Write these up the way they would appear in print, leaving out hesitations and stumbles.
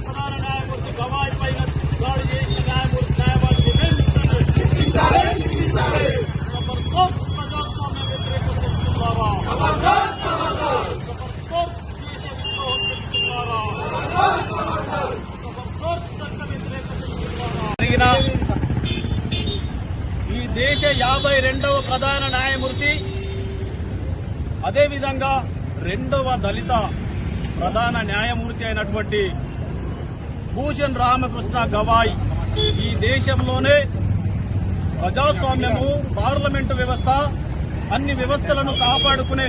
ప్రధాన న్యాయమూర్తి గవాయ్ పైన దాడి చేసిన న్యాయవాది ప్రజాస్వామ్య వ్యతిరేక శక్తులారా, జరిగిన ఈ దేశ 52వ ప్రధాన న్యాయమూర్తి, అదేవిధంగా 2వ దళిత ప్రధాన న్యాయమూర్తి అయినటువంటి భూషణ్ రామకృష్ణ గవాయ్ ఈ దేశంలోనే ప్రజాస్వామ్యము, పార్లమెంటు వ్యవస్థ, అన్ని వ్యవస్థలను కాపాడుకునే,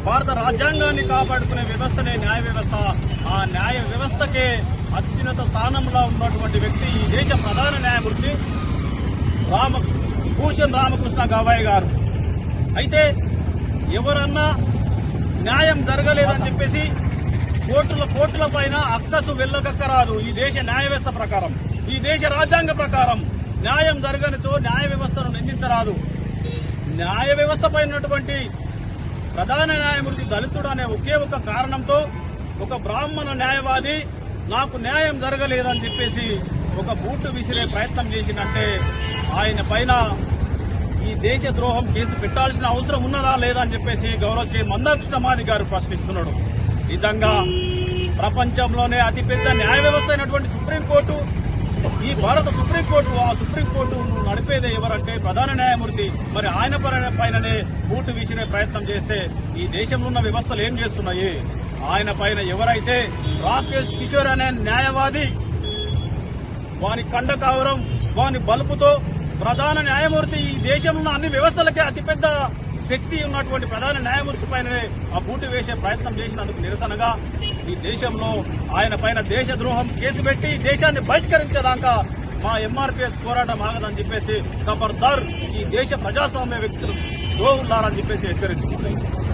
భారత రాజ్యాంగాన్ని కాపాడుకునే వ్యవస్థనే న్యాయ వ్యవస్థ. ఆ న్యాయ వ్యవస్థకే అత్యున్నత స్థానంలో ఉన్నటువంటి వ్యక్తి ఈ దేశ ప్రధాన న్యాయమూర్తి భూషణ్ రామకృష్ణ గవాయ్ గారు. అయితే ఎవరన్నా న్యాయం జరగలేదని చెప్పేసి కోర్టుల పైన అక్కసు వెళ్ళగక్కరాదు. ఈ దేశ న్యాయ వ్యవస్థ ప్రకారం, ఈ దేశ రాజ్యాంగ ప్రకారం న్యాయం జరగనితో న్యాయ వ్యవస్థను నిందించరాదు. న్యాయ వ్యవస్థ పైన ఉన్నటువంటి ప్రధాన న్యాయమూర్తి దళితుడు అనే ఒకే ఒక కారణంతో ఒక బ్రాహ్మణ న్యాయవాది నాకు న్యాయం జరగలేదని చెప్పేసి ఒక బూటు విసిరే ప్రయత్నం చేసినట్టే ఆయన పైన ఈ దేశ ద్రోహం కేసు పెట్టాల్సిన అవసరం ఉన్నదా లేదా అని చెప్పేసి గౌరవ శ్రీ మందాకృష్ణమాది గారు ప్రశ్నిస్తున్నాడు. విధంగా ప్రపంచంలోనే అతిపెద్ద న్యాయ వ్యవస్థ అయినటువంటి సుప్రీంకోర్టు, ఈ భారత సుప్రీంకోర్టు, ఆ సుప్రీంకోర్టు నడిపేదే ఎవరంటే ప్రధాన న్యాయమూర్తి. మరి ఆయన పైననే బూటు విసిరే ప్రయత్నం చేస్తే ఈ దేశంలో ఉన్న వ్యవస్థలు ఏం చేస్తున్నాయి? ఆయన పైన ఎవరైతే రాకేష్ కిషోర్ అనే న్యాయవాది వాని కండకావరం, వాని బలుపుతో ప్రధాన న్యాయమూర్తి, ఈ దేశంలో అన్ని వ్యవస్థలకే అతిపెద్ద శక్తి ఉన్నటువంటి ప్రధాన న్యాయమూర్తి పైననే ఆ బూటు వేసే ప్రయత్నం చేసినందుకు నిరసనగా ఈ దేశంలో ఆయన పైన దేశద్రోహం కేసు పెట్టి దేశాన్ని బహిష్కరించేదాకా మా ఎంఆర్పీఎస్ పోరాటం ఆగదని చెప్పేసి ఖబర్దార్ ఈ దేశ ప్రజాస్వామ్య వ్యక్తులు ద్రోహులారని చెప్పేసి హెచ్చరిస్తున్నారు.